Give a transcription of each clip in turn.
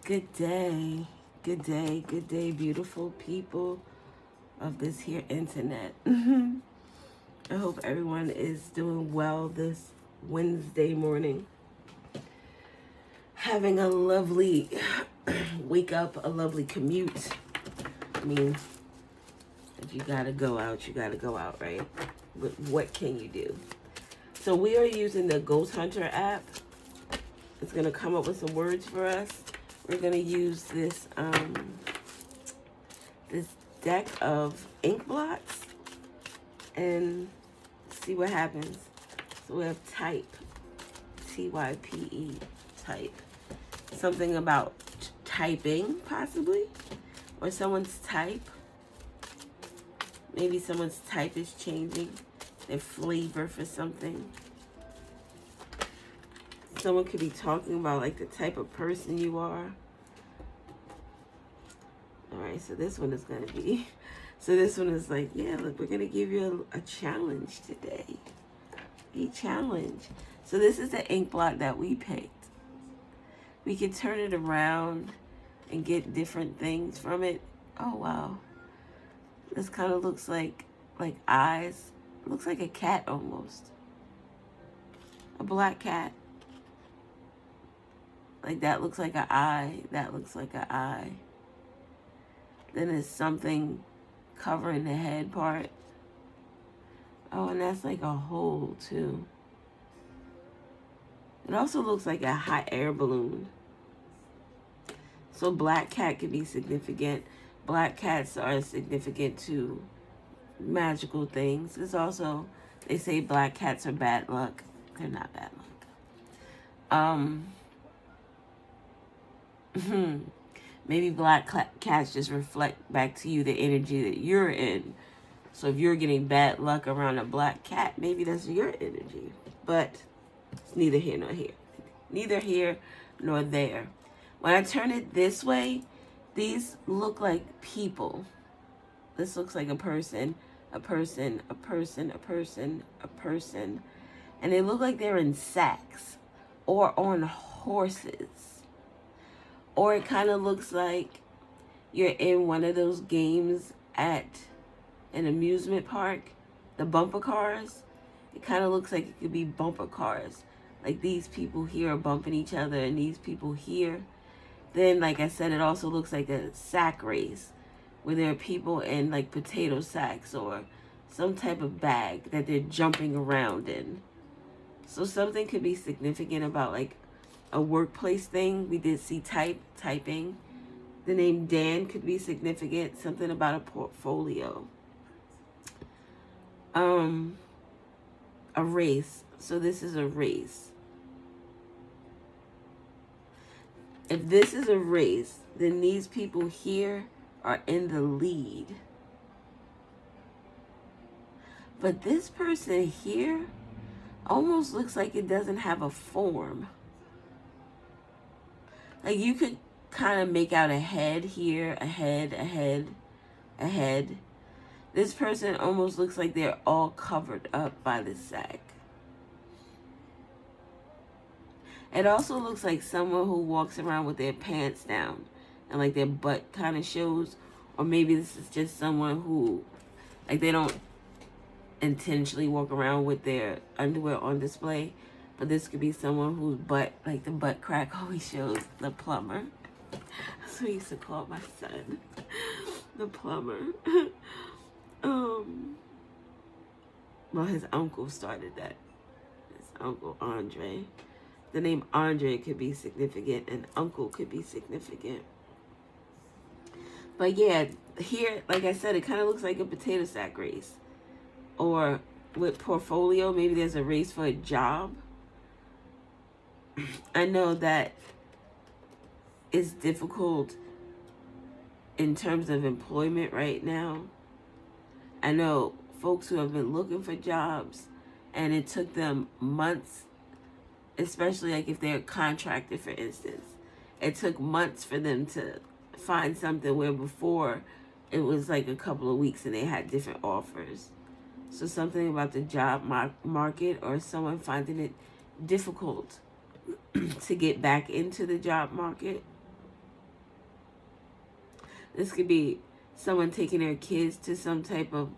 Good day, good day, beautiful people of this here internet. I hope everyone is doing well this Wednesday morning. Having a lovely wake up, a lovely commute. I mean, if you gotta go out, you gotta go out, right? But what can you do? So we are using the Ghost Hunter app. It's gonna come up with some words for us. We're gonna use this this deck of ink blots and see what happens. So we have type, T-Y-P-E, type. Something about typing, possibly, or someone's type. Maybe someone's type is changing their flavor for something. Someone could be talking about like the type of person you are. All right, so this one is gonna be, so this one is like, yeah, look, we're gonna give you a challenge today. A challenge. So this is the ink blot that we picked. We can turn it around and get different things from it. Oh wow. This kind of looks like eyes. It looks like a cat almost. A black cat. Like that looks like an eye. That looks like an eye. Then there's something covering the head part. Oh, and that's like a hole too. It also looks like a hot air balloon. So black cat can be significant. Black cats are significant to magical things. It's also, they say black cats are bad luck. They're not bad luck. Maybe black cats just reflect back to you the energy that you're in. So if you're getting bad luck around a black cat, maybe that's your energy. But it's neither here nor here. Neither here nor there. When I turn it this way, these look like people. This looks like a person, a person, a person, a person, a person. And they look like they're in sacks or on horses. Or it kind of looks like you're in one of those games at an amusement park, the bumper cars. It kind of looks like it could be bumper cars. Like these people here are bumping each other and these people here. Then, like I said, it also looks like a sack race where there are people in like potato sacks or some type of bag that they're jumping around in. So something could be significant about like a workplace thing. We did see typing. The name Dan could be significant. Something about a portfolio. A race. So this is a race. If this is a race, then these people here are in the lead. But this person here almost looks like it doesn't have a form. Like you could kind of make out a head here, a head, a head, a head. This person almost looks like they're all covered up by the sack. It also looks like someone who walks around with their pants down and like their butt kind of shows. Or maybe this is just someone who, like they don't intentionally walk around with their underwear on display. But this could be someone whose butt, like the butt crack always shows. The plumber. That's what I used to call my son. The plumber. Well, his uncle started that. His uncle Andre. The name Andre could be significant and uncle could be significant. But yeah, here, like I said, it kind of looks like a potato sack race. Or with portfolio, maybe there's a race for a job. I know that it's difficult in terms of employment right now. I know folks who have been looking for jobs and it took them months, especially like if they're contracted, for instance. It took months for them to find something where before it was like a couple of weeks and they had different offers. So something about the job market or someone finding it difficult to get back into the job market. This could be someone taking their kids to some type of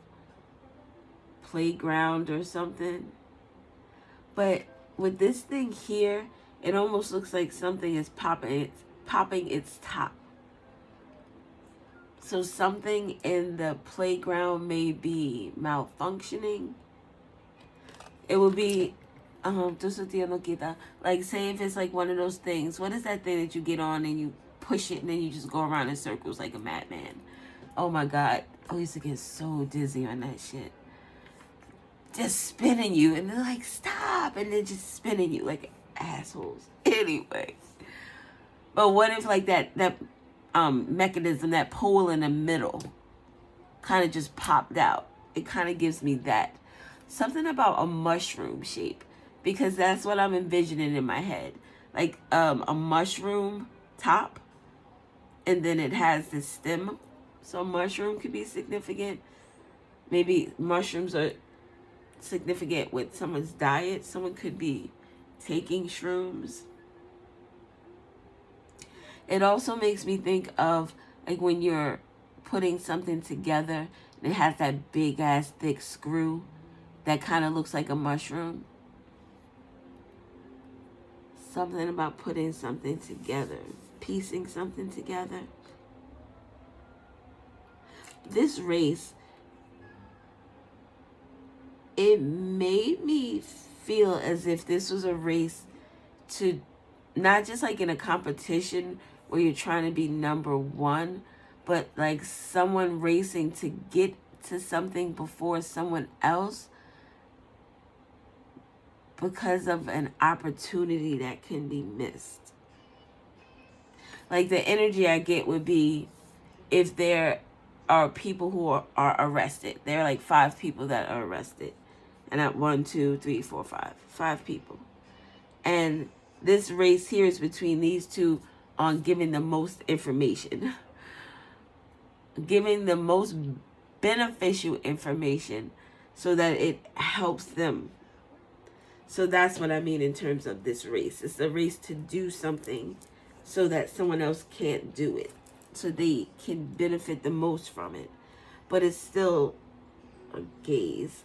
playground or something. But with this thing here, it almost looks like something is popping its top. So something in the playground may be malfunctioning. It would be, like, say if it's like one of those things. What is that thing that you get on and you push it and then you just go around in circles like a madman? Oh my God. I used to get so dizzy on that shit. Just spinning you and they're like, stop. And they're just spinning you like assholes. Anyway. But what if like that mechanism, that pole in the middle kind of just popped out? It kind of gives me that. Something about a mushroom shape, because that's what I'm envisioning in my head. Like a mushroom top, and then it has this stem. So mushroom could be significant. Maybe mushrooms are significant with someone's diet. Someone could be taking shrooms. It also makes me think of like when you're putting something together and it has that big ass thick screw that kind of looks like a mushroom. Something about putting something together, piecing something together. This race, it made me feel as if this was a race to not just like in a competition where you're trying to be number one, but like someone racing to get to something before someone else because of an opportunity that can be missed. Like the energy I get would be if there are people who are arrested. There are like 5 people that are arrested. And at 1, 2, 3, 4, 5. 5 people. And this race here is between these two on giving the most information. Giving the most beneficial information so that it helps them. So that's what I mean in terms of this race. It's a race to do something so that someone else can't do it. So they can benefit the most from it. But it's still a gaze,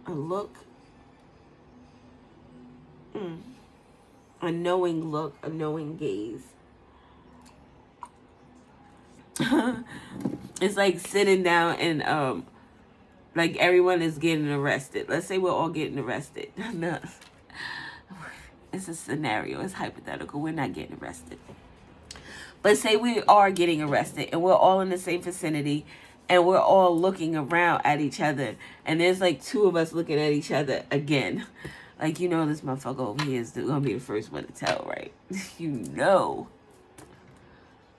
a look, a knowing look, a knowing gaze. It's like sitting down and like everyone is getting arrested. Let's say we're all getting arrested. No, it's a scenario. It's hypothetical. We're not getting arrested. But say we are getting arrested and we're all in the same vicinity and we're all looking around at each other. And there's like 2 of us looking at each other again. Like, you know, this motherfucker over here is going to be the first one to tell, right? You know.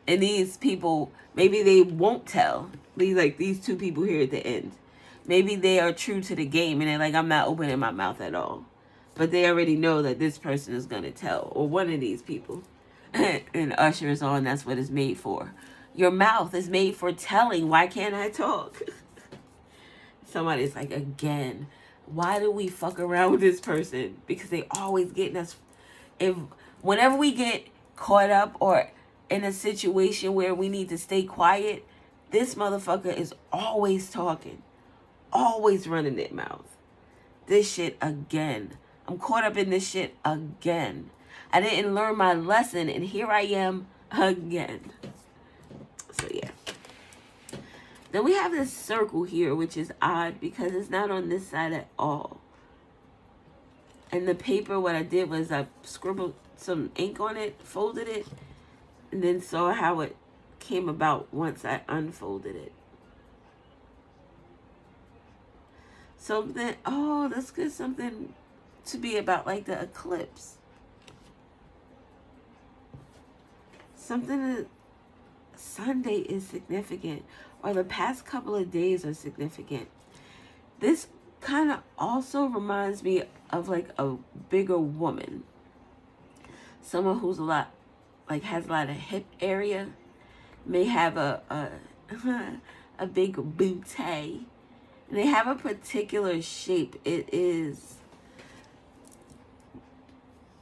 And these people, maybe they won't tell. These 2 people here at the end. Maybe they are true to the game and they're like, I'm not opening my mouth at all. But they already know that this person is going to tell. Or one of these people. And Usher is on, that's what it's made for. Your mouth is made for telling. Why can't I talk? Somebody's like, again, why do we fuck around with this person? Because they always getting us. Whenever we get caught up or in a situation where we need to stay quiet, this motherfucker is always talking. Always running their mouth. This shit again. I'm caught up in this shit again. I didn't learn my lesson, and here I am again. So, yeah. Then we have this circle here, which is odd because it's not on this side at all. And the paper, what I did was I scribbled some ink on it, folded it, and then saw how it came about once I unfolded it. Something, oh, that's good. Something to be about like the eclipse. Something that Sunday is significant, or the past couple of days are significant. This kind of also reminds me of like a bigger woman. Someone who's a lot, like has a lot of hip area, may have a big bootay. And they have a particular shape. It is,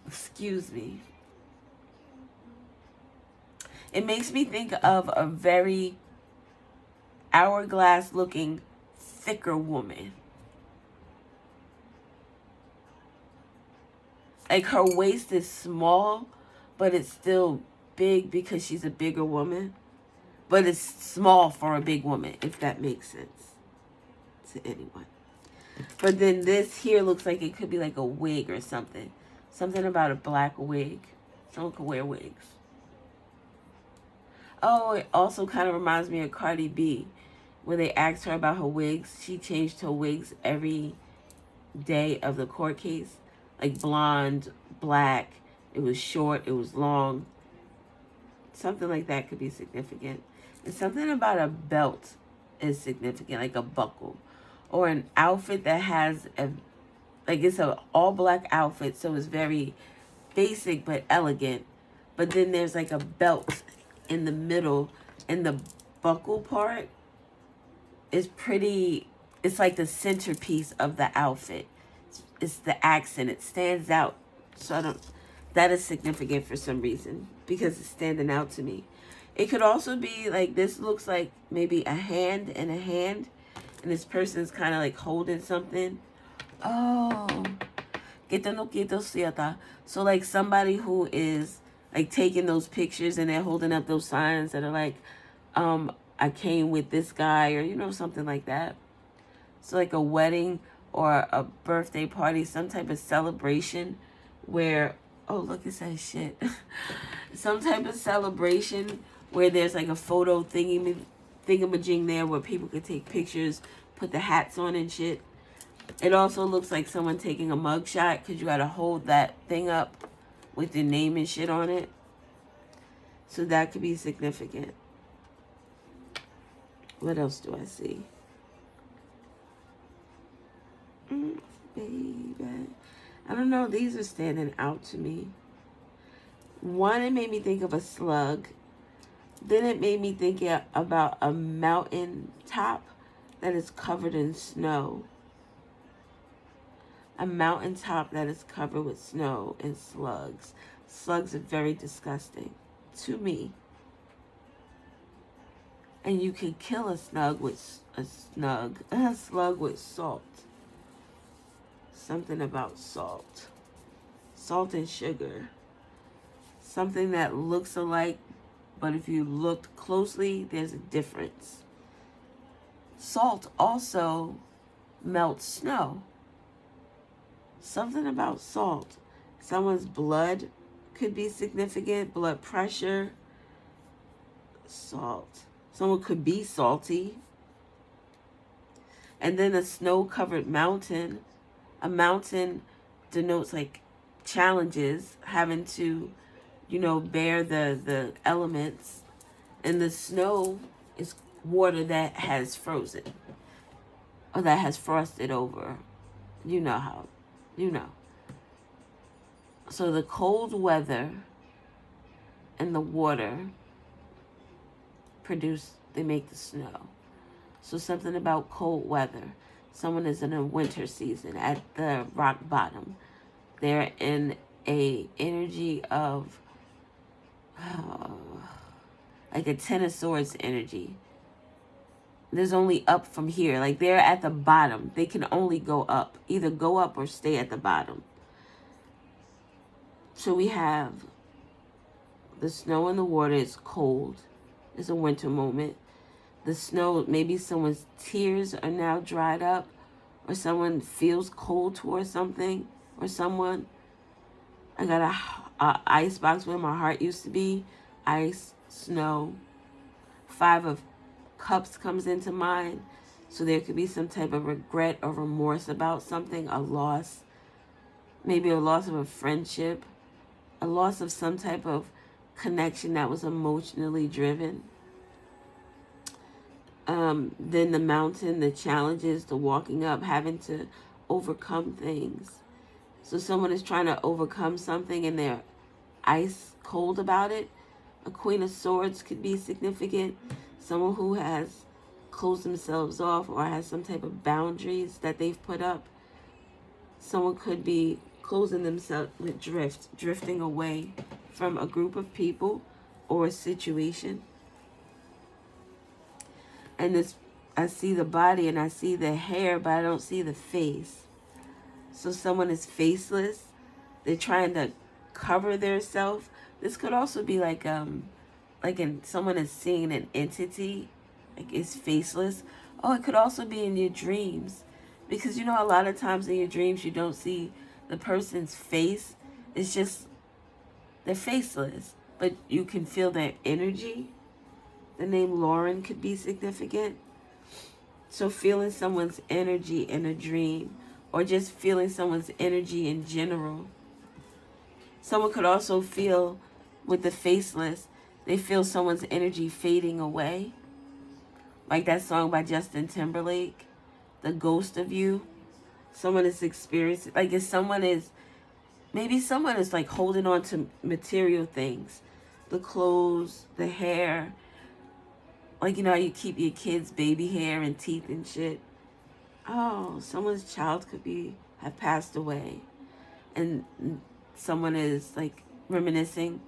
excuse me. It makes me think of a very hourglass looking thicker woman. Like her waist is small, but it's still big because she's a bigger woman. But it's small for a big woman, if that makes sense to anyone. But then this here looks like it could be like a wig or something. Something about a black wig. Someone could wear wigs. Oh, it also kind of reminds me of Cardi B. When they asked her about her wigs, she changed her wigs every day of the court case. Like blonde, black, it was short, it was long. Something like that could be significant. And something about a belt is significant, like a buckle. Or an outfit that has a, like it's an all black outfit, so it's very basic but elegant. But then there's like a belt in the middle, and the buckle part is pretty, it's like the centerpiece of the outfit. It's the accent, it stands out. So I don't, that is significant for some reason because it's standing out to me. It could also be like, this looks like maybe a hand and a hand, and this person's kind of like holding something. Oh, so like somebody who is like taking those pictures and they're holding up those signs that are like, I came with this guy, or, you know, something like that. So like a wedding or a birthday party, some type of celebration where, oh, look, it says shit. Some type of celebration where there's like a photo thingamajig there where people could take pictures, put the hats on and shit. It also looks like someone taking a mugshot because you got to hold that thing up with your name and shit on it. So that could be significant. What else do I see? Baby. I don't know. These are standing out to me. One, it made me think of a slug. Then it made me think about a mountain top that is covered in snow. A mountaintop that is covered with snow and slugs. Slugs are very disgusting to me. And you can kill a slug with salt. Something about salt. Salt and sugar. Something that looks alike, but if you looked closely, there's a difference. Salt also melts snow. Something about salt. Someone's blood could be significant. Blood pressure. Salt. Someone could be salty. And then a snow-covered mountain. A mountain denotes like challenges, having to, you know, bear the elements. And the snow is water that has frozen. Or that has frosted over. You know how. You know. So the cold weather and the water they make the snow. So something about cold weather. Someone is in a winter season at the rock bottom. They're in a energy of like a Ten of Swords energy. There's only up from here. Like they're at the bottom. They can only go up. Either go up or stay at the bottom. So we have the snow and the water is cold. It's a winter moment. The snow, maybe someone's tears are now dried up, or someone feels cold towards something or someone. I got a ice box where my heart used to be. Ice, snow. 5 of Cups comes into mind. So there could be some type of regret or remorse about something, a loss. Maybe a loss of a friendship. A loss of some type of connection that was emotionally driven. Then the mountain, the challenges, the walking up, having to overcome things. So someone is trying to overcome something and they're ice cold about it. A Queen of Swords could be significant. Someone who has closed themselves off or has some type of boundaries that they've put up. Someone could be closing themselves with drifting away from a group of people. or situation. And this, I see the body and I see the hair, but I don't see the face. So someone is faceless. They're trying to cover their self. This could also be like someone is seeing an entity, like it's faceless. Oh, it could also be in your dreams, because you know a lot of times in your dreams you don't see the person's face. It's just they're faceless, but you can feel their energy. The name Lauren could be significant. So feeling someone's energy in a dream, or just feeling someone's energy in general. Someone could also feel, with the faceless, they feel someone's energy fading away. Like that song by Justin Timberlake, The Ghost of You. Someone is experiencing, like if someone is, maybe someone is like holding on to material things. The clothes, the hair. Like, you know how you keep your kids' baby hair and teeth and shit. Oh, someone's child could have passed away. And someone is like reminiscing.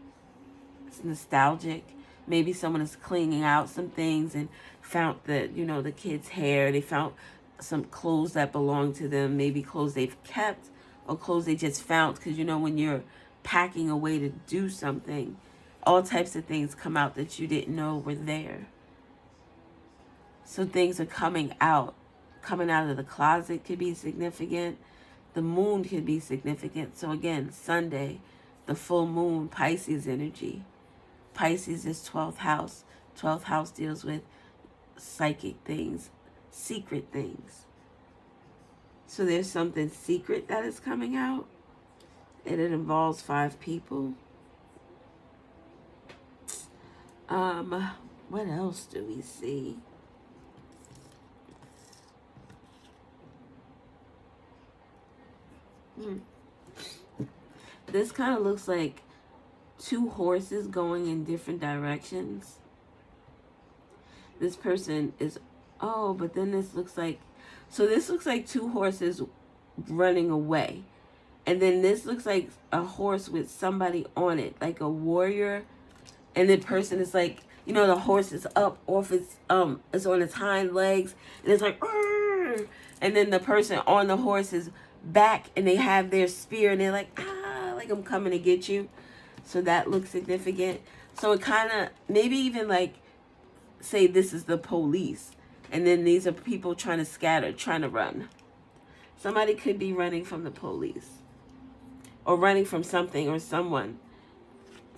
It's nostalgic. Maybe someone is cleaning out some things and found the kid's hair. They found some clothes that belong to them. Maybe clothes they've kept or clothes they just found. Because when you're packing away to do something, all types of things come out that you didn't know were there. So things are coming out. Coming out of the closet could be significant. The moon could be significant. So again, Sunday, the full moon, Pisces energy. Pisces is 12th house. 12th house deals with psychic things, secret things. So there's something secret that is coming out. And it involves 5 people. What else do we see? This kind of looks like 2 horses going in different directions. This person is, but then this looks like 2 horses running away. And then this looks like a horse with somebody on it, like a warrior. And the person is like, the horse is up off it's on its hind legs. And it's like, "Arr!" And then the person on the horse is back and they have their spear and they're like, like I'm coming to get you. So that looks significant. So it kind of, maybe even like, say this is the police. And then these are people trying to scatter, trying to run. Somebody could be running from the police. Or running from something or someone.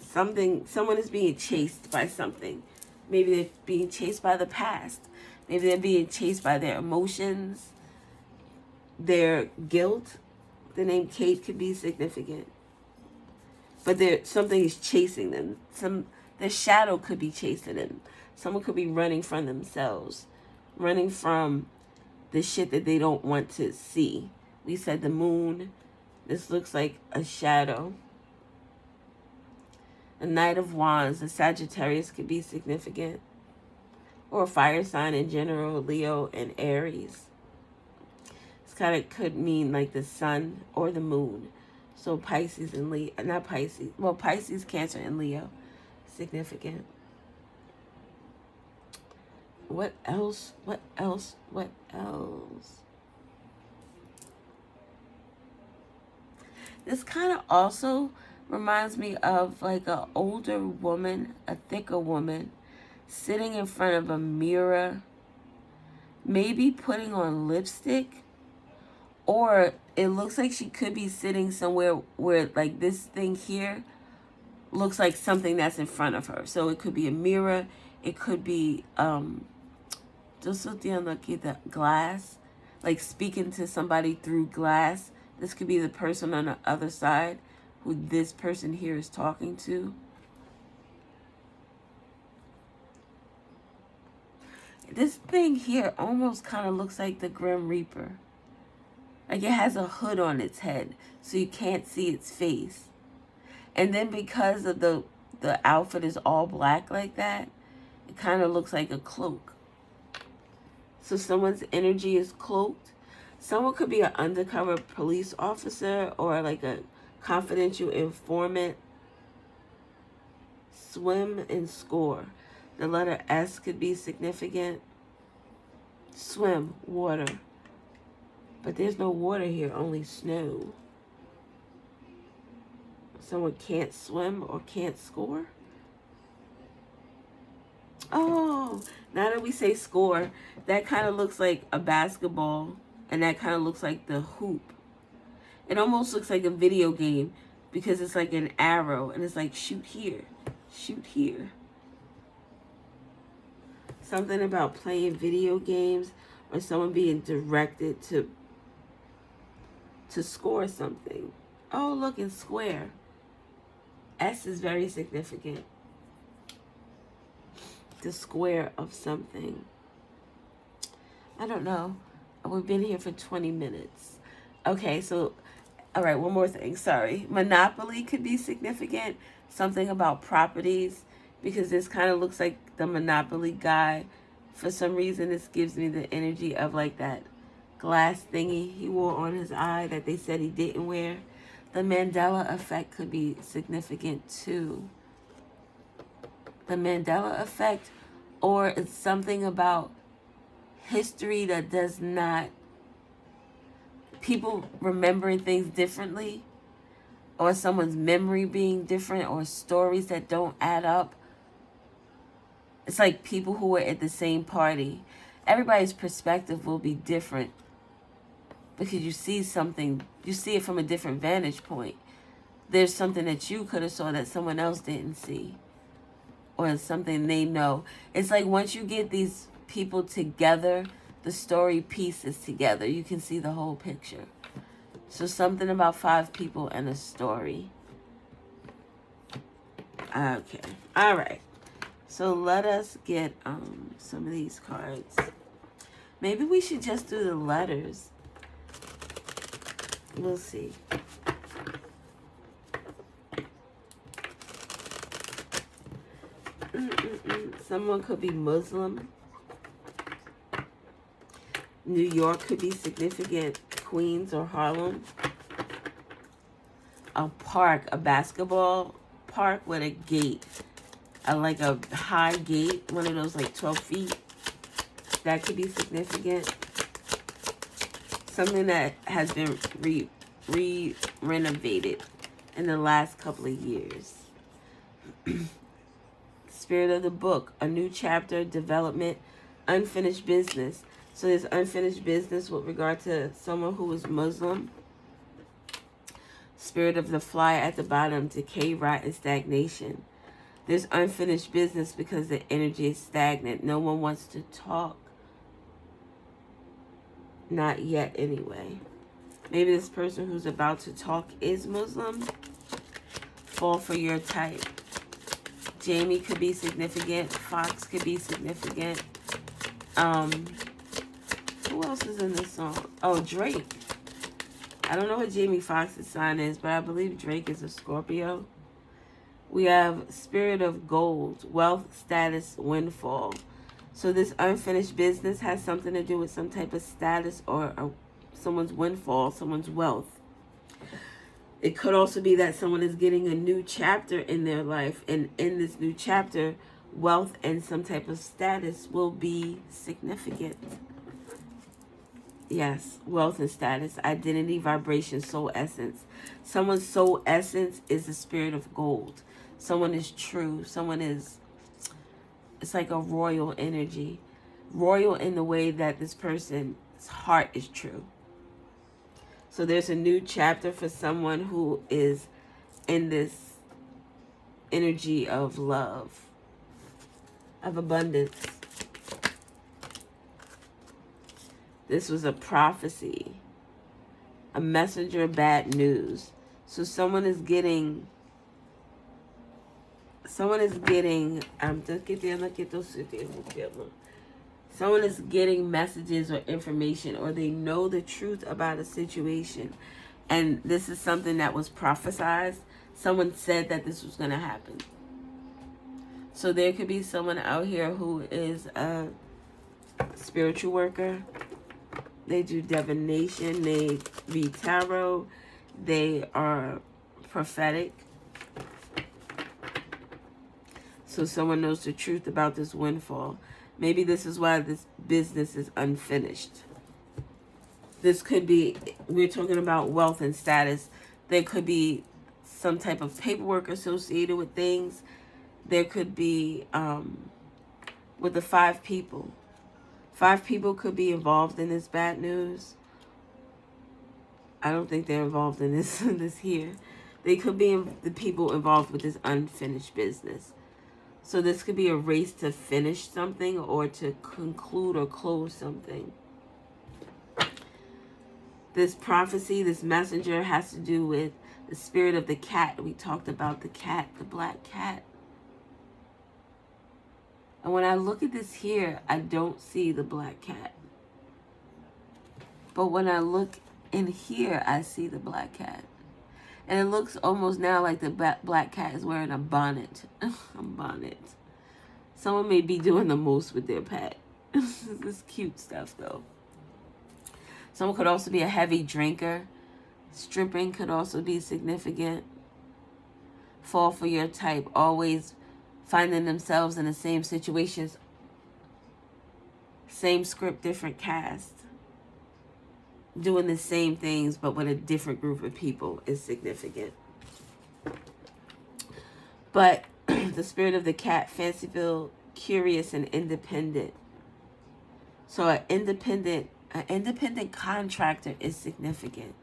Someone is being chased by something. Maybe they're being chased by the past. Maybe they're being chased by their emotions, their guilt. The name Kate could be significant. But something is chasing them. Their shadow could be chasing them. Someone could be running from themselves. Running from the shit that they don't want to see. We said the moon. This looks like a shadow. A Knight of Wands, a Sagittarius could be significant. Or a fire sign in general, Leo and Aries. This kind of could mean like the sun or the moon. So Pisces and Leo, not Pisces. Well, Pisces, Cancer, and Leo, significant. What else? What else? What else? This kind of also reminds me of like an older woman, a thicker woman, sitting in front of a mirror, maybe putting on lipstick, or it looks like she could be sitting somewhere where like this thing here looks like something that's in front of her. So it could be a mirror, it could be the glass, like speaking to somebody through glass. This could be the person on the other side who this person here is talking to. This thing here almost kind of looks like the Grim Reaper. Like it has a hood on its head, so you can't see its face. And then because of the outfit is all black like that, it kind of looks like a cloak. So someone's energy is cloaked. Someone could be an undercover police officer or like a confidential informant. swim and score. The letter S could be significant. Swim, water. But there's no water here, only snow. Someone can't swim or can't score? Oh, now that we say score, that kind of looks like a basketball, and that kind of looks like the hoop. It almost looks like a video game because it's like an arrow, and it's like shoot here, shoot here. Something about playing video games or someone being directed to score something. Oh, look, in square. S is very significant. The square of something. I don't know. We've been here for 20 minutes. Okay, so, all right, one more thing. Sorry. Monopoly could be significant. Something about properties, because this kind of looks like the Monopoly guy. For some reason, this gives me the energy of like that glass thingy he wore on his eye that they said he didn't wear. The Mandela effect could be significant too. The Mandela effect, or it's something about history that does not, people remembering things differently, or someone's memory being different, or stories that don't add up. It's like people who were at the same party. Everybody's perspective will be different because you see something, you see it from a different vantage point. There's something that you could have saw that someone else didn't see, or something they know. It's like once you get these people together, the story pieces together, you can see the whole picture. So something about 5 people and a story. Okay. All right. So let us get some of these cards. Maybe we should just do the letters. We'll see. Someone could be Muslim. New York could be significant. Queens or Harlem. A park, a basketball park with a gate. Like a high gate, one of those like 12 feet. That could be significant. Something that has been renovated in the last couple of years. Spirit of the book, a new chapter, development, unfinished business. So there's unfinished business with regard to someone who is Muslim. Spirit of the fly at the bottom, decay, rot, and stagnation. There's unfinished business because the energy is stagnant. No one wants to talk. Not yet, anyway. Maybe this person who's about to talk is Muslim. Fall for your type. Jamie could be significant. Fox could be significant. Who else is in this song? Oh, Drake. I don't know what Jamie Foxx's sign is, but I believe Drake is a Scorpio. We have spirit of gold, wealth, status, windfall. So this unfinished business has something to do with some type of status or someone's windfall, someone's wealth. It could also be that someone is getting a new chapter in their life. And in this new chapter, wealth and some type of status will be significant. Yes, wealth and status, identity, vibration, soul essence. Someone's soul essence is the spirit of gold. Someone is true. Someone is, it's like a royal energy. Royal in the way that this person's heart is true. So there's a new chapter for someone who is in this energy of love, of abundance. This was a prophecy, a messenger of bad news. So someone is getting someone is getting messages or information, or they know the truth about a situation, and this is something that was prophesied. Someone said that this was going to happen. So there could be someone out here who is a spiritual worker. They do divination, they read tarot, they are prophetic. So someone knows the truth about this windfall. Maybe this is why this business is unfinished. This could be, we're talking about wealth and status. There could be some type of paperwork associated with things. There could be, with the 5 people. 5 people could be involved in this bad news. I don't think they're involved in this, this here. They could be the people involved with this unfinished business. So this could be a race to finish something or to conclude or close something. This prophecy, this messenger has to do with the spirit of the cat. We talked about the cat, the black cat. And when I look at this here, I don't see the black cat. But when I look in here, I see the black cat. And it looks almost now like the black cat is wearing a bonnet. A bonnet. Someone may be doing the most with their pet. This is cute stuff, though. Someone could also be a heavy drinker. Stripping could also be significant. Fall for your type. Always finding themselves in the same situations. Same script, different cast. Doing the same things, but with a different group of people is significant. But the spirit of the cat, fanciful, curious, and independent. So an independent contractor is significant.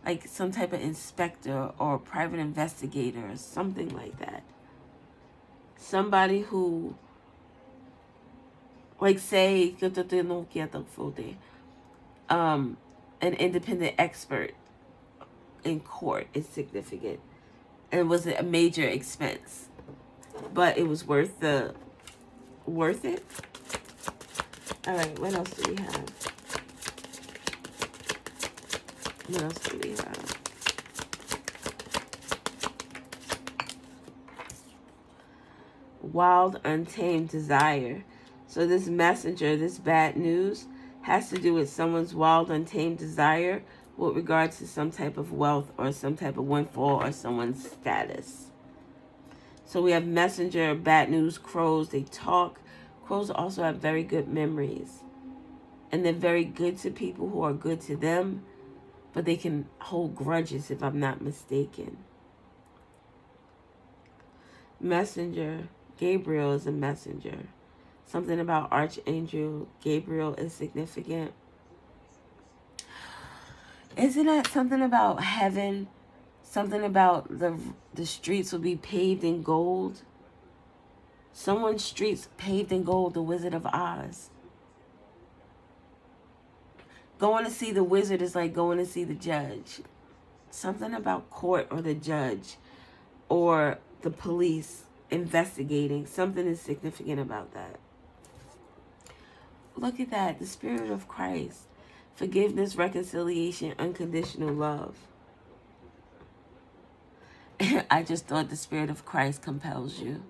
Like some type of inspector or private investigator or something like that. Somebody who, like say, an independent expert in court is significant. And it was a major expense. But it was worth it. All right, what else do we have? What else do we have? Wild, untamed desire. So this messenger, this bad news, has to do with someone's wild, untamed desire with regards to some type of wealth or some type of windfall or someone's status. So we have messenger, bad news, crows. They talk. Crows also have very good memories. And they're very good to people who are good to them. But they can hold grudges, if I'm not mistaken. Messenger. Gabriel is a messenger. Something about Archangel Gabriel is significant. Isn't that something about heaven? Something about the streets will be paved in gold. Someone's streets paved in gold, the Wizard of Oz. Going to see the wizard is like going to see the judge. Something about court or the judge or the police investigating. Something is significant about that. Look at that. The Spirit of Christ. Forgiveness, reconciliation, unconditional love. I just thought the Spirit of Christ compels you.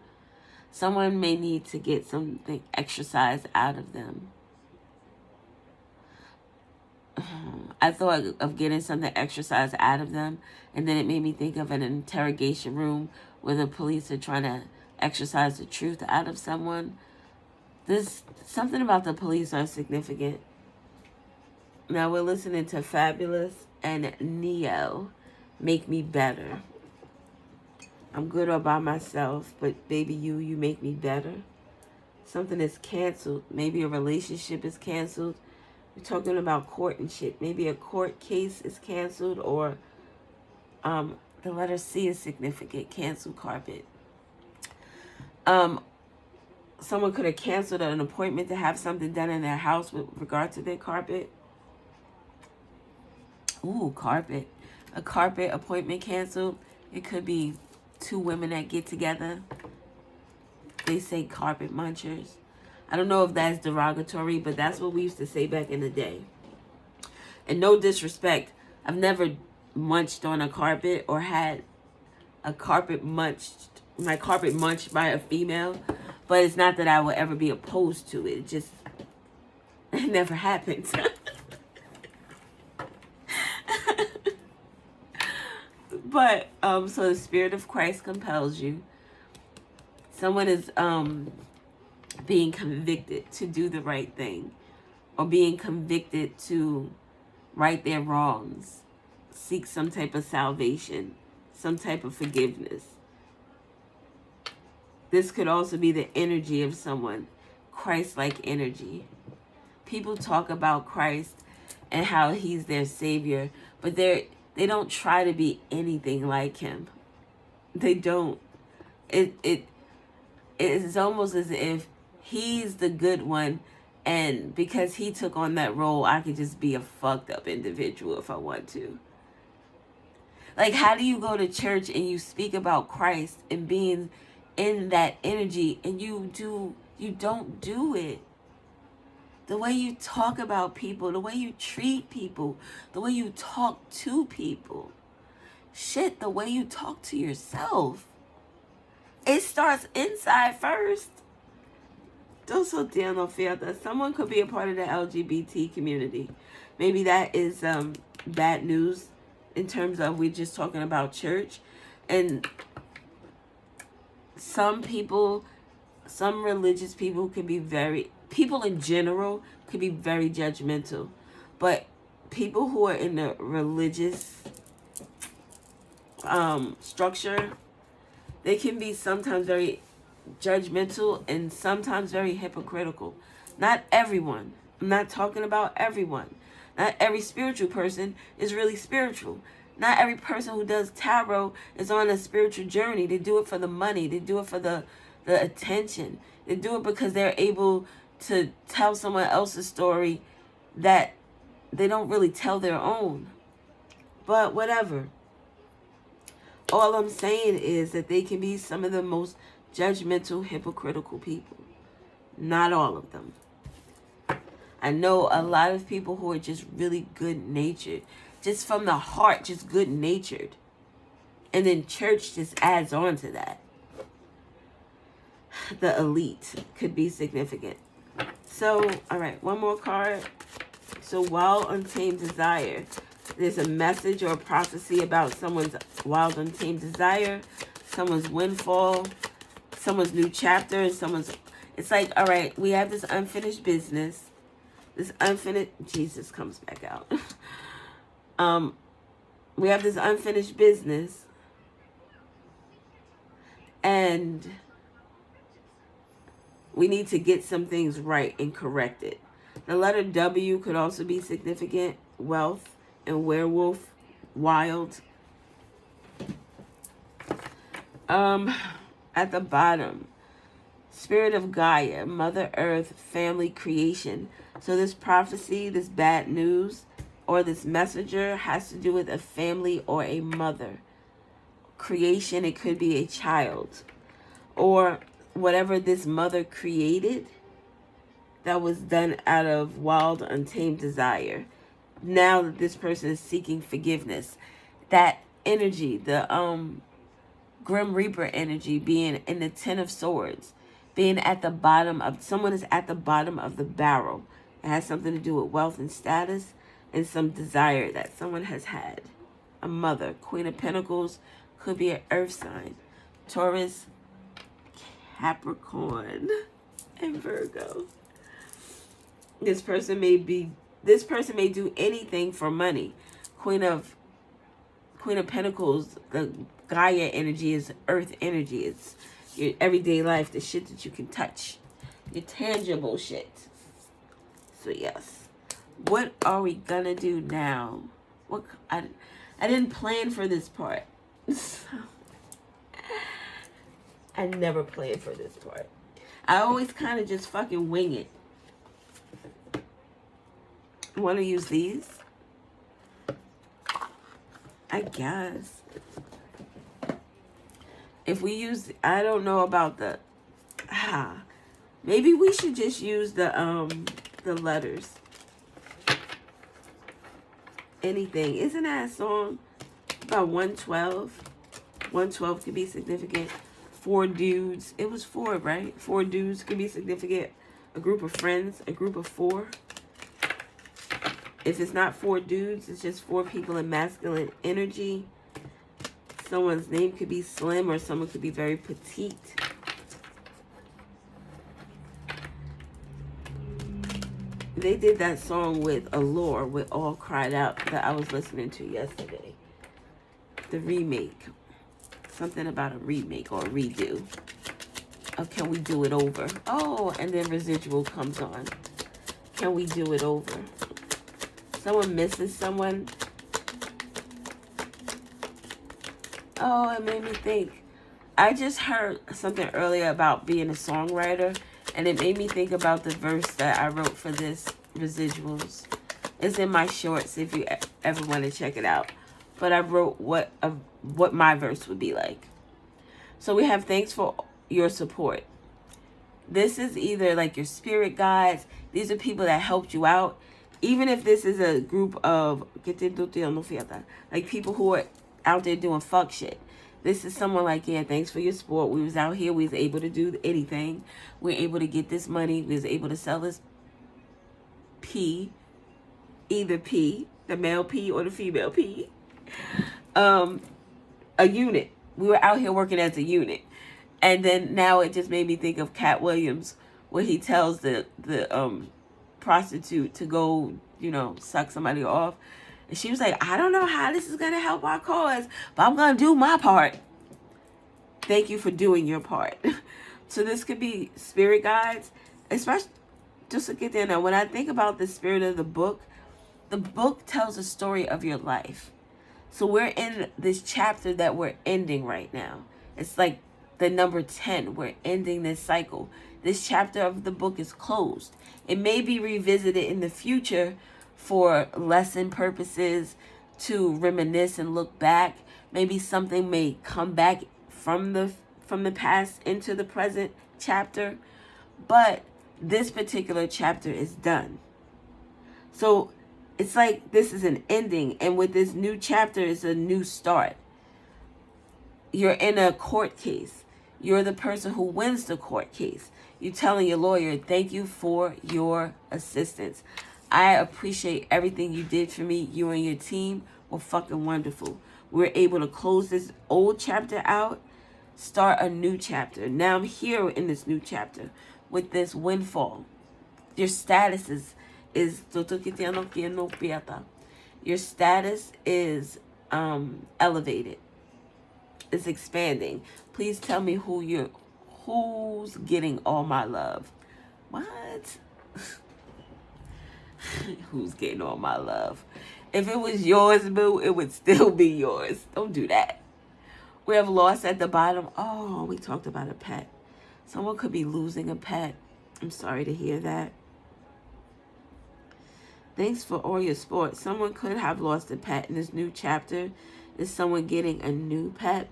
Someone may need to get something exercised out of them. I thought of getting something exercised out of them, and then it made me think of an interrogation room where the police are trying to exercise the truth out of someone. There's something about the police are significant. Now we're listening to Fabulous and Neo, Make Me Better. I'm good all by myself, but baby, you make me better. Something is canceled. Maybe a relationship is canceled. We're talking about court and shit. Maybe a court case is canceled, or the letter C is significant. Canceled carpet. Someone could have canceled an appointment to have something done in their house with regard to their carpet. Ooh, carpet. A carpet appointment canceled. It could be 2 women that get together. They say carpet munchers. I don't know if that's derogatory, but that's what we used to say back in the day. And no disrespect, I've never munched on a carpet or had a carpet munched, my carpet munched by a female. But it's not that I would ever be opposed to it. It just, it never happened. But, so the Spirit of Christ compels you. Someone is being convicted to do the right thing, or being convicted to right their wrongs, seek some type of salvation, some type of forgiveness. This could also be the energy of someone, Christ-like energy. People talk about Christ and how he's their savior, but they don't try to be anything like him. They don't. It is almost as if he's the good one, and because he took on that role, I could just be a fucked up individual if I want to. Like, how do you go to church and you speak about Christ and being in that energy, and you don't do it? The way you talk about people, the way you treat people, the way you talk to people. Shit, the way you talk to yourself. It starts inside first. Don't so damn no fear that someone could be a part of the LGBT community. Maybe that is bad news in terms of we're just talking about church. And some people, some religious people could be people in general could be very judgmental. But people who are in the religious structure, they can be sometimes very judgmental and sometimes very hypocritical. Not everyone. I'm not talking about everyone. Not every spiritual person is really spiritual. Not every person who does tarot is on a spiritual journey. They do it for the money. They do it for the attention. They do it because they're able to tell someone else's story that they don't really tell their own. But whatever. All I'm saying is that they can be some of the most judgmental, hypocritical people. Not all of them. I know a lot of people who are just really good-natured. Just from the heart, just good-natured. And then church just adds on to that. The elite could be significant. So, all right, one more card. So, wild, untamed desire. There's a message or a prophecy about someone's wild, untamed desire, someone's windfall, someone's new chapter, and someone's... It's like, all right, we have this unfinished business. This unfinished... Jesus comes back out. We have this unfinished business. And we need to get some things right and corrected. The letter W could also be significant. Wealth and werewolf, wild. At the bottom, spirit of Gaia, Mother Earth, family, creation. So this prophecy, this bad news, or this messenger has to do with a family or a mother. Creation, it could be a child. Or whatever this mother created that was done out of wild, untamed desire. Now that this person is seeking forgiveness. That energy, the Grim Reaper energy, being in the Ten of Swords, being at the bottom of... Someone is at the bottom of the barrel. It has something to do with wealth and status and some desire that someone has had. A mother. Queen of Pentacles could be an earth sign. Taurus, Capricorn, and Virgo. This person may do anything for money. Queen of Pentacles, the Gaia energy is earth energy. It's your everyday life, the shit that you can touch. Your tangible shit. So yes. What are we gonna do now? I didn't plan for this part. I never planned for this part. I always kind of just fucking wing it. Want to use these? I guess. If we use... I don't know about the... maybe we should just use the letters. Anything. Isn't that a song about 112? 112 could be significant. 4 dudes. It was 4, right? 4 dudes could be significant. A group of friends. A group of 4. If it's not 4 dudes, it's just 4 people in masculine energy. Someone's name could be Slim or someone could be very petite. They did that song with Allure with All Cried Out that I was listening to yesterday. The remake. Something about a remake or a redo. Or can we do it over? Oh, and then residual comes on. Can we do it over? Someone misses someone. Oh, it made me think. I just heard something earlier about being a songwriter, and it made me think about the verse that I wrote for this residuals. It's in my shorts if you ever want to check it out. But I wrote what my verse would be like. So we have thanks for your support. This is either like your spirit guides. These are people that helped you out. Even if this is a group of like people who are out there doing fuck shit. This is someone like, yeah, thanks for your support. We was out here. We was able to do anything. We were able to get this money. We was able to sell this either P, the male P or the female P, a unit. We were out here working as a unit. And then now it just made me think of Cat Williams, where he tells the prostitute to go, suck somebody off. And she was like, I don't know how this is going to help our cause, but I'm going to do my part. Thank you for doing your part. So this could be spirit guides, especially just to get there. Now, when I think about the spirit of the book tells a story of your life. So we're in this chapter that we're ending right now. It's like the number 10. We're ending this cycle. This chapter of the book is closed. It may be revisited in the future for lesson purposes, to reminisce and look back. Maybe something may come back from the past into the present chapter. But this particular chapter is done. So it's like this is an ending. And with this new chapter is a new start. You're in a court case. You're the person who wins the court case. You're telling your lawyer, thank you for your assistance. I appreciate everything you did for me. You and your team were fucking wonderful. We're able to close this old chapter out, start a new chapter. Now I'm here in this new chapter with this windfall. Your status is your status is elevated. It's expanding. Please tell me who's getting all my love. What? Who's getting all my love? If it was yours, boo, it would still be yours. Don't do that. We have loss at the bottom. Oh, we talked about a pet. Someone could be losing a pet. I'm sorry to hear that. Thanks for all your support. Someone could have lost a pet in this new chapter. Is someone getting a new pet?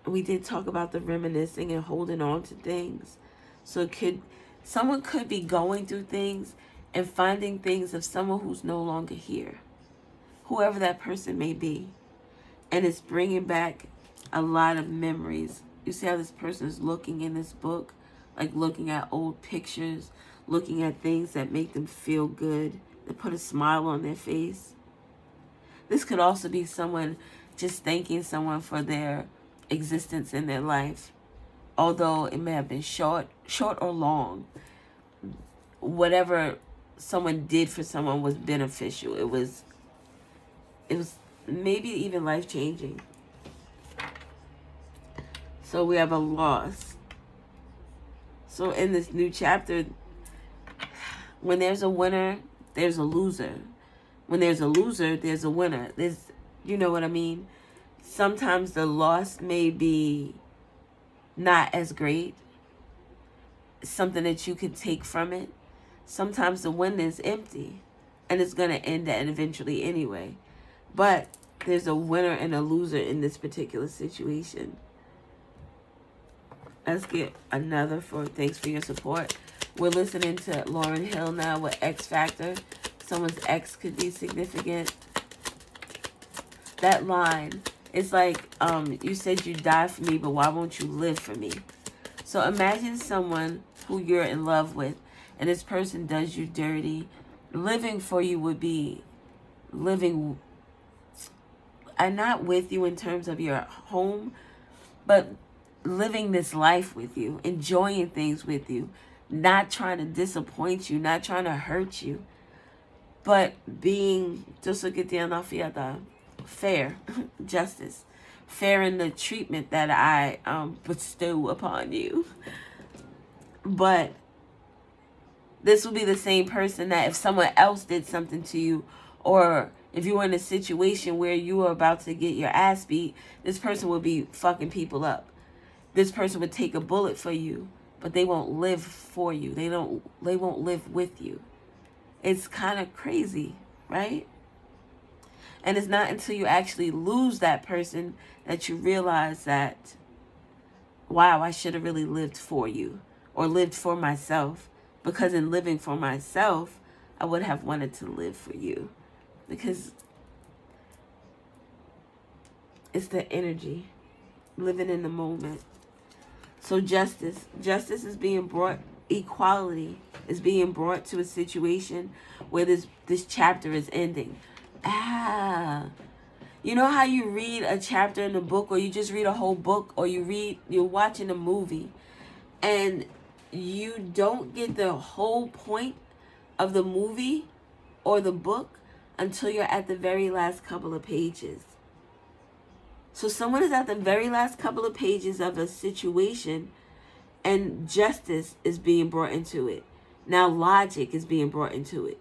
We did talk about the reminiscing and holding on to things. So someone could be going through things and finding things of someone who's no longer here, whoever that person may be. And it's bringing back a lot of memories. You see how this person is looking in this book, like looking at old pictures, looking at things that make them feel good, that put a smile on their face. This could also be someone just thanking someone for their existence in their life. Although it may have been short or long, whatever someone did for someone was beneficial. It was maybe even life-changing. So we have a loss. So in this new chapter, when there's a winner, there's a loser. When there's a loser, there's a winner. You know what I mean? Sometimes the loss may be not as great. Something that you could take from it. Sometimes the win is empty. And it's going to end at eventually anyway. But there's a winner and a loser in this particular situation. Let's get another for thanks for your support. We're listening to Lauryn Hill now with X Factor. Someone's ex could be significant. That line, it's like, you said you'd die for me, but why won't you live for me? So imagine someone who you're in love with, and this person does you dirty. Living for you would be living, and not with you in terms of your home, but living this life with you, enjoying things with you, not trying to disappoint you, not trying to hurt you, but being fair, justice, fair in the treatment that I bestow upon you. But this will be the same person that if someone else did something to you, or if you were in a situation where you were about to get your ass beat, this person would be fucking people up. This person would take a bullet for you, but they won't live for you. They won't live with you. It's kind of crazy, right? And it's not until you actually lose that person that you realize that, wow, I should have really lived for you or lived for myself. Because in living for myself, I would have wanted to live for you. Because it's the energy, living in the moment. So justice is being brought, equality is being brought to a situation where this chapter is ending. You know how you read a chapter in a book, or you just read a whole book, or you're watching a movie, and you don't get the whole point of the movie or the book until you're at the very last couple of pages. So someone is at the very last couple of pages of a situation, and justice is being brought into it. Now logic is being brought into it.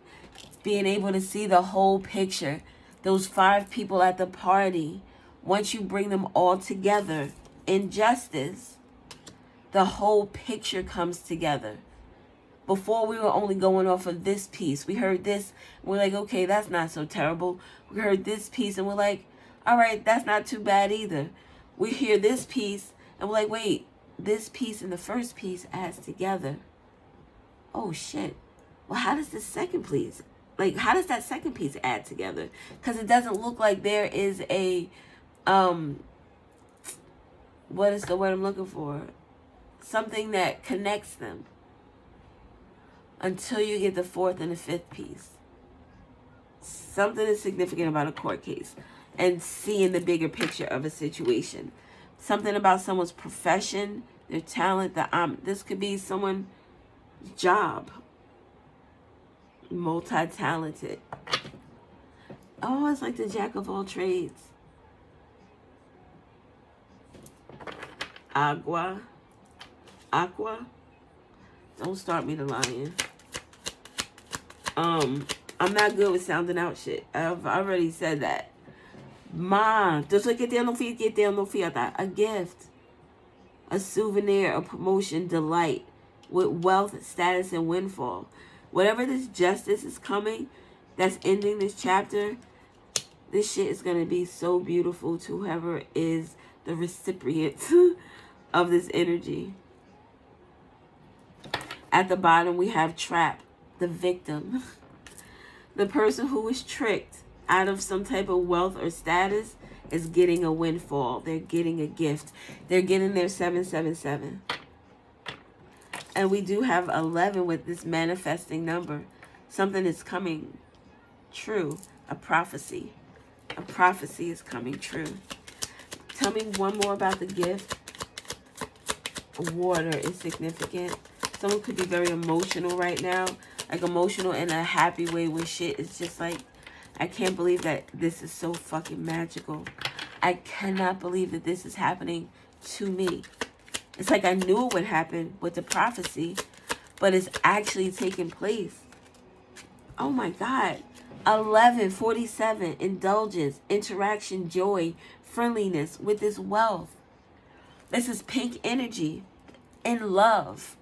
Being able to see the whole picture. Those 5 people at the party, once you bring them all together in justice, the whole picture comes together. Before, we were only going off of this piece. We heard this, and we're like, okay, that's not so terrible. We heard this piece, and we're like, all right, that's not too bad either. We hear this piece, and we're like, wait, this piece and the first piece adds together. Oh, shit. Well, how does the second piece, how does that second piece add together? Because it doesn't look like there is a, what is the word I'm looking for? Something that connects them. Until you get the 4th and the 5th piece. Something is significant about a court case. And seeing the bigger picture of a situation. Something about someone's profession, their talent. This could be someone's job. Multi-talented. Oh, it's like the jack of all trades. Aqua. Don't start me to lying. I'm not good with sounding out shit. I've already said that. A gift, a souvenir, a promotion, delight, with wealth, status, and windfall. Whatever this justice is coming, that's ending this chapter, this shit is going to be so beautiful to whoever is the recipient of this energy. At the bottom, we have trap, the victim. The person who was tricked out of some type of wealth or status is getting a windfall. They're getting a gift. They're getting their 777. And we do have 11 with this manifesting number. Something is coming true. A prophecy. A prophecy is coming true. Tell me one more about the gift. Water is significant. Someone could be very emotional right now. Like emotional in a happy way where shit is just like, I can't believe that this is so fucking magical. I cannot believe that this is happening to me. It's like I knew it would happen with the prophecy, but it's actually taking place. Oh my God. 1147, indulgence, interaction, joy, friendliness with this wealth. This is pink energy and love.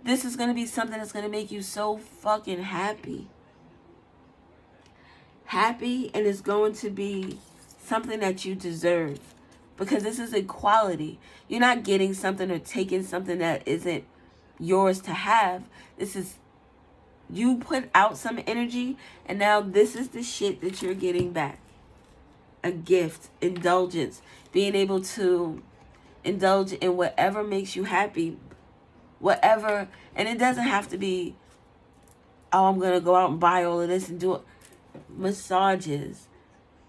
This is going to be something that's going to make you so fucking happy. Happy, and it's going to be something that you deserve. Because this is equality. You're not getting something or taking something that isn't yours to have. This is, you put out some energy, and now this is the shit that you're getting back. A gift, indulgence, being able to indulge in whatever makes you happy. Whatever, and it doesn't have to be, oh, I'm going to go out and buy all of this and do it. Massages,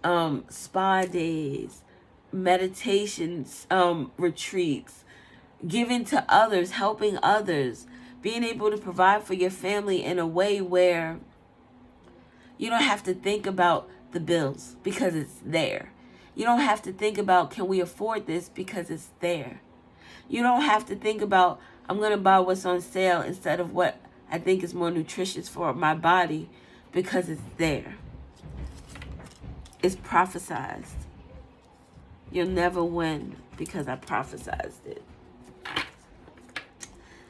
spa days, meditations, retreats, giving to others, helping others, Being able to provide for your family in a way where you don't have to think about the bills because it's there. You don't have to think about, can we afford this, because it's there. You don't have to think about, I'm going to buy what's on sale instead of what I think is more nutritious for my body, because it's there. It's prophesized. You'll never win because I prophesized it.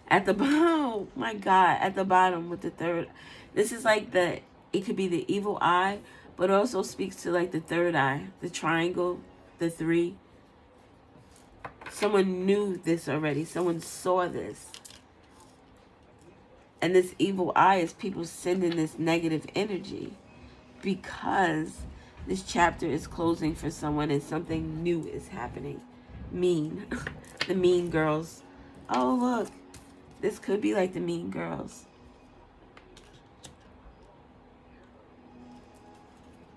At the bottom, oh my God, at the bottom with the third, this is like it could be the evil eye, but it also speaks to like the third eye, the triangle, the 3. Someone knew this already. Someone saw this. And this evil eye is people sending this negative energy because this chapter is closing for someone and something new is happening. Mean. The mean girls. Oh, look. This could be like the mean girls.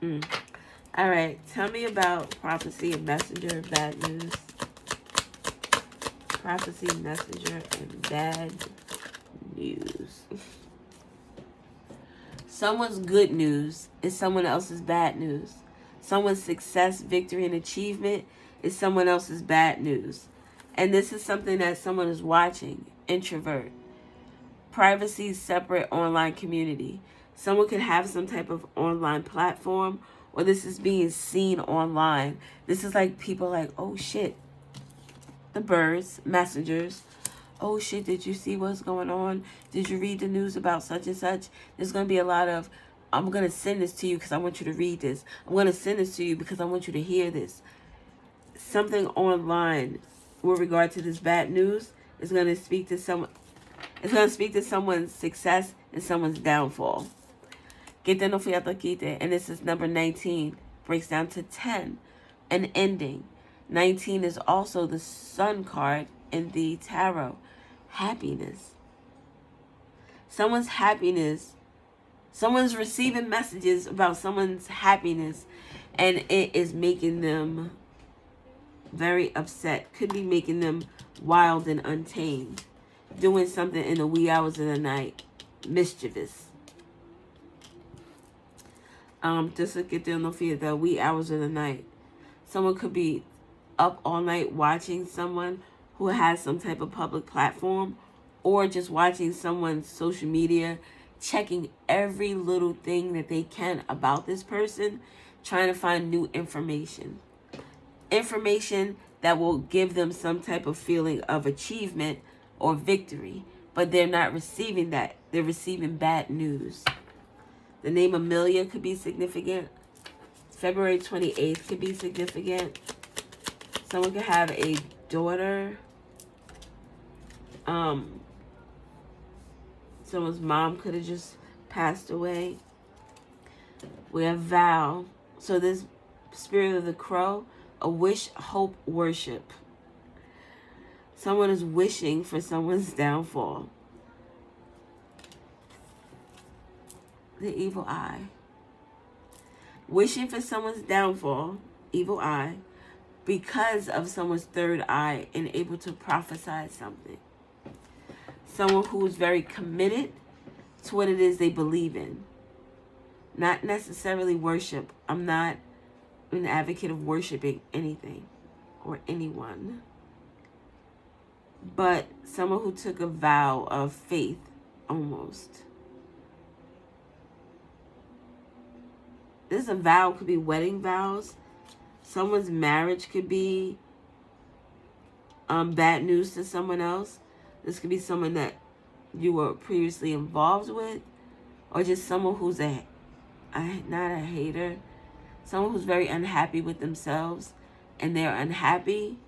All right. Tell me about prophecy and messenger of bad news. Prophecy, messenger, and bad news. Someone's good news is someone else's bad news. Someone's success, victory, and achievement is someone else's bad news. And this is something that someone is watching. Introvert. Privacy, separate online community. Someone could have some type of online platform, or this is being seen online. This is like people like, oh shit. The birds, messengers. Oh shit, did you see what's going on? Did you read the news about such and such? There's going to be a lot of, I'm going to send this to you because I want you to read this. I'm going to send this to you because I want you to hear this. Something online with regard to this bad news is going to speak to someone. It's going to speak to someone's success and someone's downfall. And this is number 19. Breaks down to 10. An ending. 19 is also the sun card in the tarot. Happiness. Someone's happiness. Someone's receiving messages about someone's happiness, and it is making them very upset. Could be making them wild and untamed. Doing something in the wee hours of the night. Mischievous. Just look at the wee hours of the night. Someone could be up all night watching someone who has some type of public platform, or just watching someone's social media, checking every little thing that they can about this person, trying to find new information. Information that will give them some type of feeling of achievement or victory, but they're not receiving that. They're receiving bad news. The name Amelia could be significant. February 28th could be significant. Someone could have a daughter. Someone's mom could have just passed away. We have vow. So this spirit of the crow, a wish, hope, worship. Someone is wishing for someone's downfall. The evil eye. Wishing for someone's downfall, evil eye, because of someone's third eye and able to prophesy something. Someone who is very committed to what it is they believe in. Not necessarily worship. I'm not an advocate of worshiping anything or anyone. But someone who took a vow of faith, almost. This is a vow, could be wedding vows. Someone's marriage could be bad news to someone else. This could be someone that you were previously involved with, or just someone who's not a hater, someone who's very unhappy with themselves, and they're unhappy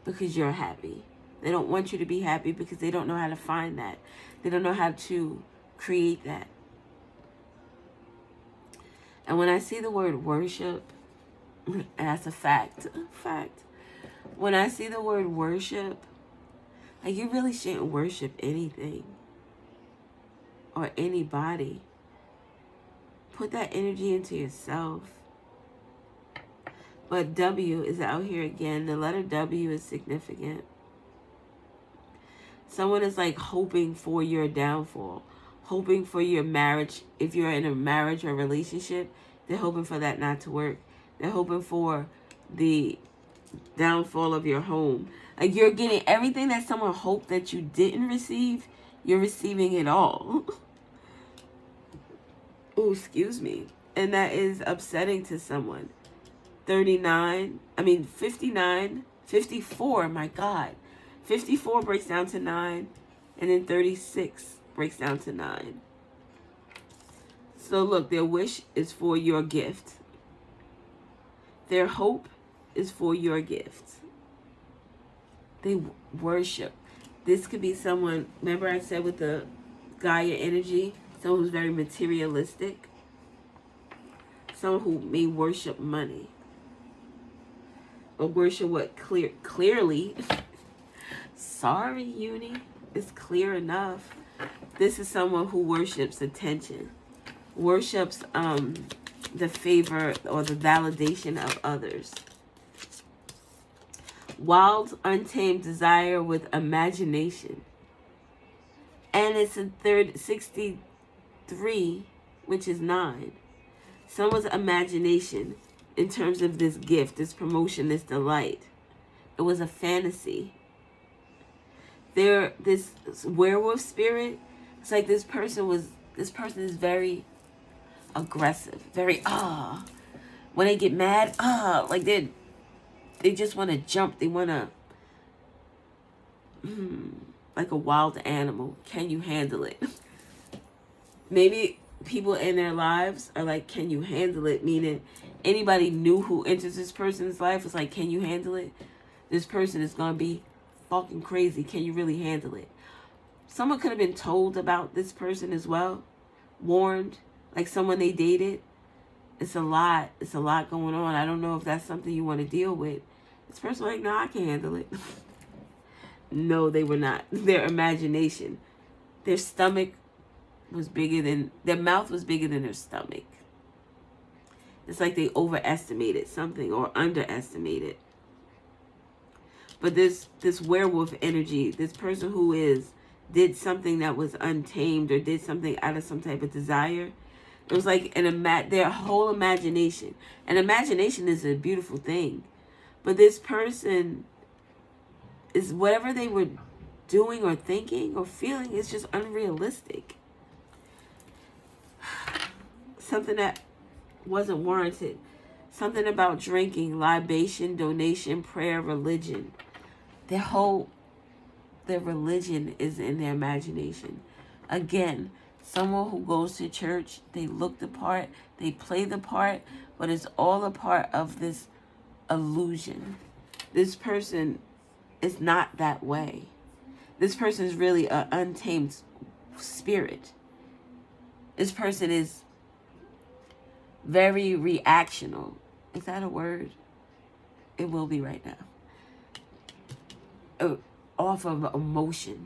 because you're happy. They don't want you to be happy because they don't know how to find that. They don't know how to create that. And when I see the word worship, and that's a fact. When I see the word worship, like, you really shouldn't worship anything or anybody. Put that energy into yourself. But W is out here again. The letter W is significant. Someone is like hoping for your downfall, hoping for your marriage. If you're in a marriage or relationship, they're hoping for that not to work. They're hoping for the downfall of your home. Like, you're getting everything that someone hoped that you didn't receive, you're receiving it all. Oh, excuse me. And that is upsetting to someone. 59, 54, my God. 54 breaks down to 9, and then 36 breaks down to 9. So look, their wish is for your gift. Their hope is for your gift. They worship. This could be someone, remember I said with the Gaia energy, someone who's very materialistic. Someone who may worship money. Or worship what clearly. Sorry, Uni. It's clear enough. This is someone who worships attention. Worships the favor or the validation of others. Wild, untamed desire with imagination. And it's in 63, which is 9. Someone's imagination in terms of this gift, this promotion, this delight. It was a fantasy. This werewolf spirit, it's like this person is very aggressive, very when they get mad, like they just want to jump, they want to like a wild animal. Can you handle it? Maybe people in their lives are like, can you handle it? Meaning anybody new who enters this person's life is like, can you handle it? This person is going to be fucking crazy. Can you really handle it? Someone could have been told about this person as well. Warned. Like someone they dated. It's a lot. It's a lot going on. I don't know if that's something you want to deal with. This person like, no, I can handle it. No, they were not. Their imagination. Their stomach was bigger than, their mouth was bigger than their stomach. It's like they overestimated something or underestimated. But this werewolf energy, this person who did something that was untamed or did something out of some type of desire. It was like their whole imagination. And imagination is a beautiful thing. But this person is, whatever they were doing or thinking or feeling is just unrealistic. Something that wasn't warranted. Something about drinking, libation, donation, prayer, religion. Their religion is in their imagination. Again, someone who goes to church, they look the part, they play the part, but it's all a part of this illusion. This person is not that way. This person is really an untamed spirit. This person is very reactional. Is that a word? It will be right now. Off of emotion.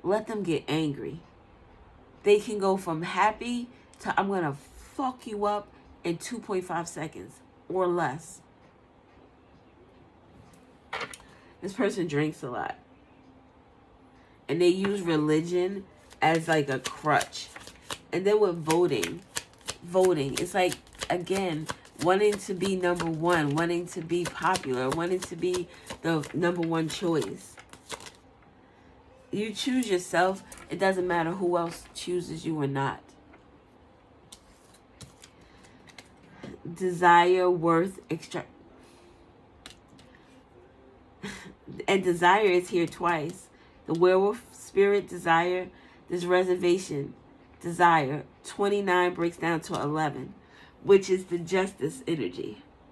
Let them get angry. They can go from happy to I'm going to fuck you up in 2.5 seconds or less. This person drinks a lot. And they use religion as like a crutch. And then with voting, it's like, again, wanting to be number one, wanting to be popular, wanting to be the number one choice. You choose yourself. It doesn't matter who else chooses you or not. Desire, worth, and desire is here twice. The werewolf spirit desire, this reservation desire. 29 breaks down to 11, which is the justice energy.